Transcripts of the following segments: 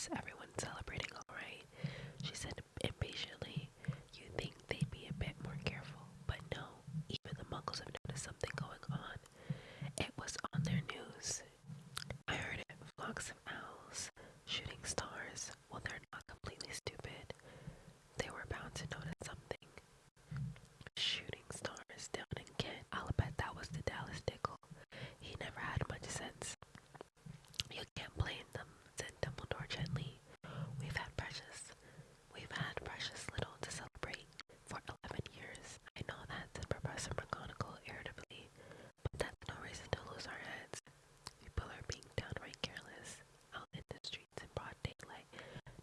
Is everyone celebrating alright? She said impatiently. You'd think they'd be a bit more careful, but no, even the muggles have noticed something going on. It was on their news. I heard it. Flocks of owls, shooting stars. Well, they're not completely stupid. They were bound to notice something. Shooting stars down in Kent. I'll bet that was the Dallas Dickle. He never had much sense. You can't blame them, said Dumbledore gently. We've had precious little to celebrate for 11 years. I know that, said Professor McGonagall irritably, but that's no reason to lose our heads. People are being downright careless, out in the streets in broad daylight,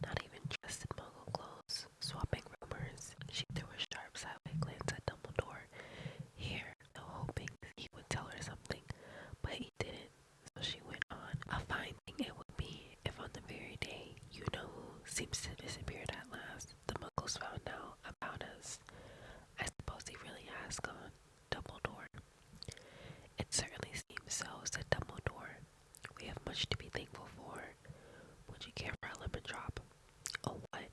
not even dressed in Muggle clothes, swapping rumors. She threw a sharp sideway glance at Dumbledore, here, hoping he would tell her something, but he didn't, so she went on. A fine thing it would be if on the very day you know who seems to have disappeared at last, the Muggles found out about us. I suppose he really has gone, Dumbledore. It certainly seems so, said Dumbledore. We have much to be thankful for. Would you care for a lemon drop? Oh, what?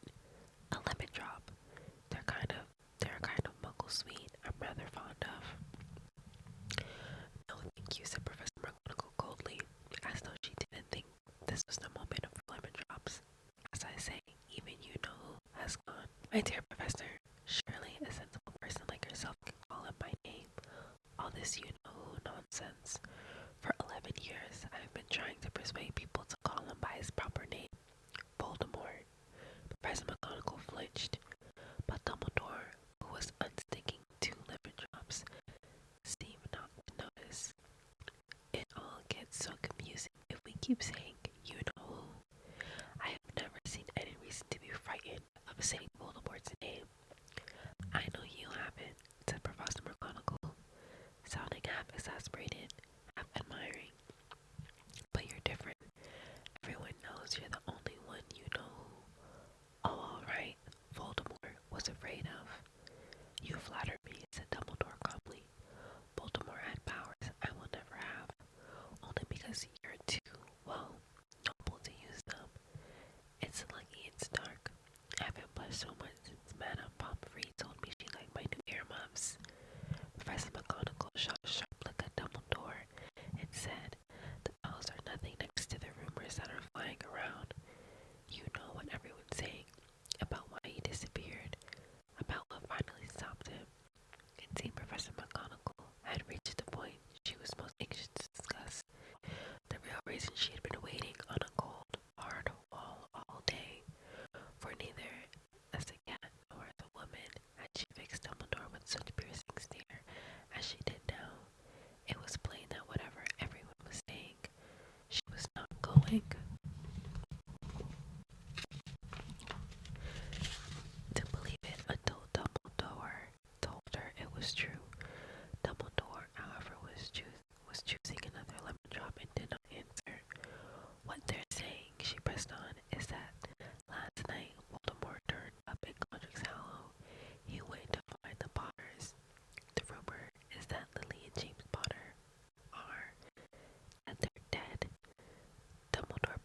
A lemon drop. They're a kind of Muggle sweet I'm rather fond of. No, thank you, said Professor McGonagall coldly, as though she didn't think this was the moment of lemon drops. As I say, even you know who has gone. My dear Professor, surely a sensible person like yourself can call him by name. All this you know who nonsense. For 11 years, I have been trying to persuade people to call him by his proper name, Voldemort. Professor McGonagall flinched, but Dumbledore, who was unsticking 2 lemon drops, seemed not to notice. It all gets so confusing if we keep saying, you know who. I have never seen any reason to be frightened of saying Voldemort's name. I know you haven't, said Professor McGonagall, sounding half exasperated, half admiring. But you're different. Everyone knows you're the only one you know who. Oh, all right, Voldemort was afraid of. You flatter me, said Dumbledore calmly. Voldemort had powers I will never have, only because you're too, well, noble to use them. It's lucky it's dark. I haven't blushed so much since Madame Pomfrey told me she liked my new earmuffs. Professor McGonagall shot a sharp look at Dumbledore and said, the owls are nothing next to the rumors that are flying around. You know what everyone's saying about why he disappeared, about what finally stopped him. It seemed Professor McGonagall had reached the point she was most anxious to discuss. The real reason she had been waiting on a cold, hard wall all day. For neither as a cat nor as a woman had she fixed Dumbledore with such piercing stare as she did now. It was plain that whatever everyone was saying, she was not going to believe it until Dumbledore told her it was true. Dumbledore, however, was choosing another lemon drop and did not answer. What they're saying, she pressed on, is that last night Voldemort turned up in Godric's Hollow. He went to find the Potters. The rumor is that Lily and James Potter that they're dead. Dumbledore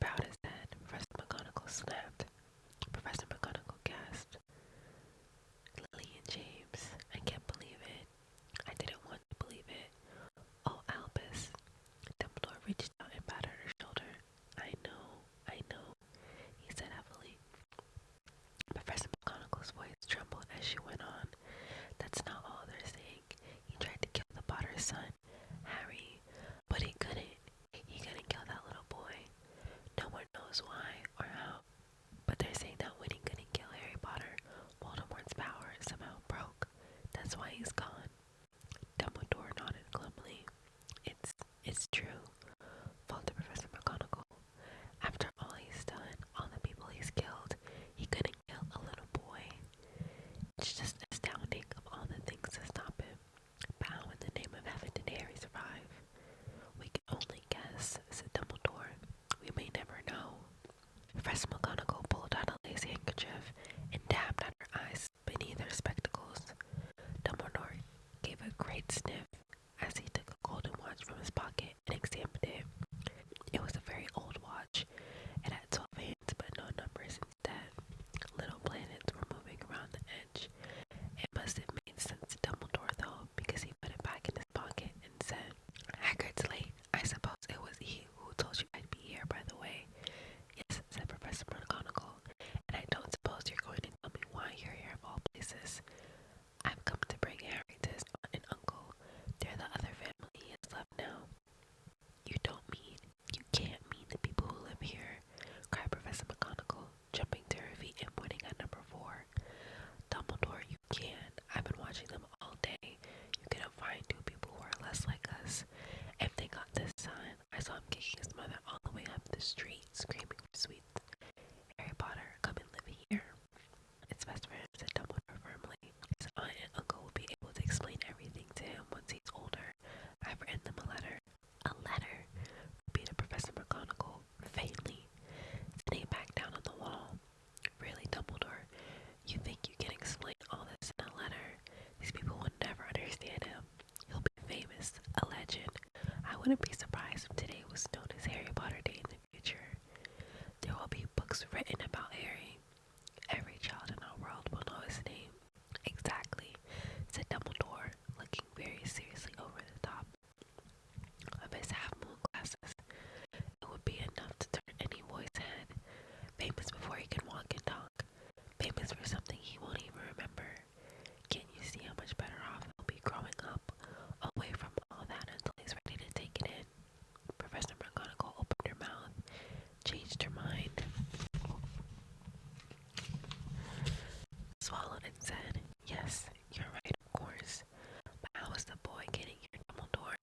his mother all the way up the street, screaming for sweets. Harry Potter, come and live here. It's best for him, said Dumbledore firmly. His aunt and uncle will be able to explain everything to him once he's older. I've written them a letter. A letter? Repeated Professor McGonagall, faintly, sitting back down on the wall. Really, Dumbledore? You think you can explain all this in a letter? These people will never understand him. He'll be famous, a legend. I wouldn't be surprised if today was known as Harry Potter Day in the future. There will be books written about Harry. Every child in our world will know his name. Exactly, said Dumbledore, looking very seriously over the top of his half-moon glasses. It would be enough to turn any boy's head. Famous before he can walk and talk. Famous for something he won't even remember. Can't you see how much better off he'll be growing up, away from all that until he's ready to take it in? Professor McGonagall opened her mouth, changed her mind, swallowed and said, yes, you're right, of course. But how is the boy getting here, Dumbledore?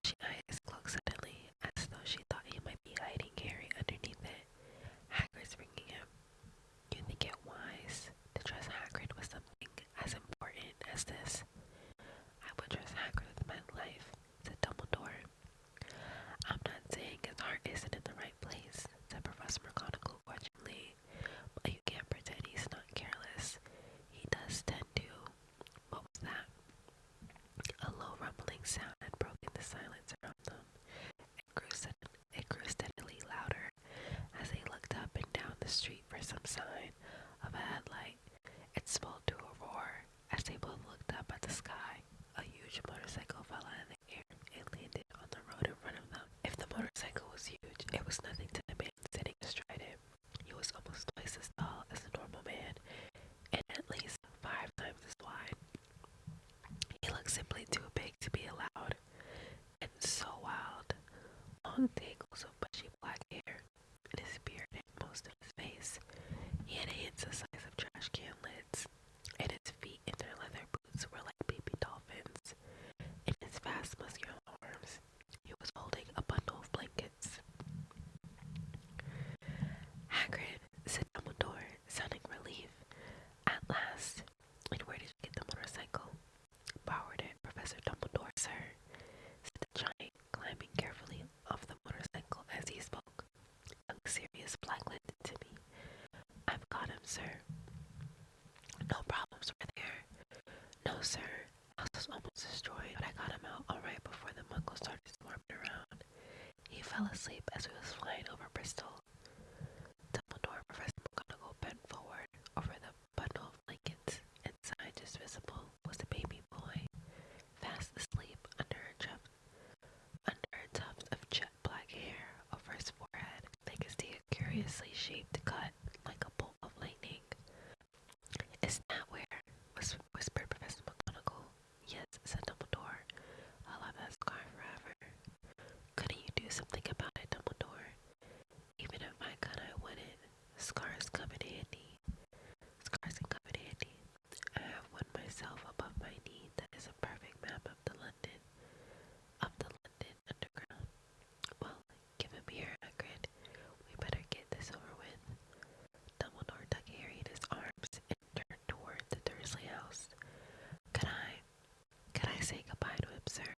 She eyed his cloak suddenly, as though she thought he might be hiding Harry underneath it. Hagrid's bringing him. You think it wise to trust Hagrid with something as important as this? I would trust Hagrid with my life, said Dumbledore. I'm not saying his heart isn't in the right place, said Professor McGonagall grudgingly, but you can't pretend he's not careless. He does tend to. What was that? A low rumbling sound had broken the silence around them. It grew steadily louder as they looked up and down the street for some sign of a headlight. It swelled to a roar as they both looked up at the sky. A huge motorcycle fell out of the air and landed on the road in front of them. If the motorcycle was huge, it was nothing to the man sitting astride it. He was almost twice as tall as a normal man, and at least 5 times as wide. He looked simply too big to be allowed, and so wild. Long tangles of bushy black hair, and his beard hid most of his face. He had hands the size of trash can lids, and his feet in their leather boots were like baby dolphins. In his vast muscular arms, he was holding a bundle of blankets. Hagrid, said Dumbledore, sounding relief. At last. And where did you get the motorcycle? Borrowed it, Professor Dumbledore, sir, said the giant, climbing carefully off the motorcycle as he spoke. Young Sirius Black lent it to me. I've got him, sir. No problems were there. No, sir. House was almost destroyed, but I got him out all right before the Muggles started swarming around. He fell asleep as we was flying over Bristol. Dumbledore and Professor McGonagall bent forward over the bundle of blankets. Inside, just visible, was the baby boy, fast asleep under a tuft of jet black hair over his forehead. They could see a curiously shaped cut, like a bolt of lightning. Is that where? Whispered Professor McGonagall. Yes, said Dumbledore. I'll have that scar forever. Couldn't you do something about it, Dumbledore? Even if I could, I wouldn't. Scars come in handy. Scars can come in handy. I have one myself above my knee that is a perfect map of the London Underground. Well, give him here, Hagrid. We better get this over with. Dumbledore took Harry in his arms and turned toward the Dursley house. Could I say goodbye to him, sir?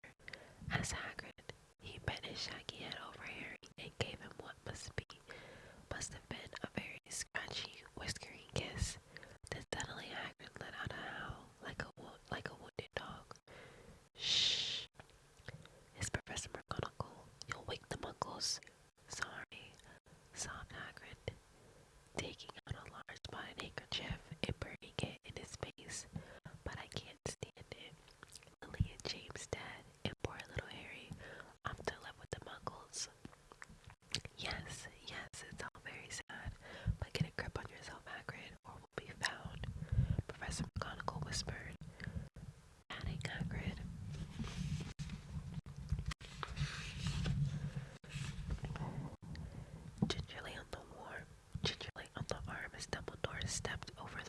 Asked Hagrid. He bent his shaggy head over Harry and gave him what must have been a very scratchy, whiskering kiss. Then suddenly Hagrid let out a howl like a wounded dog. Shh, hissed Professor McGonagall. You'll wake the Muggles. Sorry, sobbed Hagrid, taking out a large spotted handkerchief and burying it in his face. But I can't stand it. Lily and James dead, and poor little Harry off to live with the Muggles. Yes, it's all very sad, but get a grip on yourself, Hagrid, or we'll be found, Professor McGonagall whispered, patting Hagrid. Gingerly on the arm as Dumbledore stepped over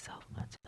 himself unto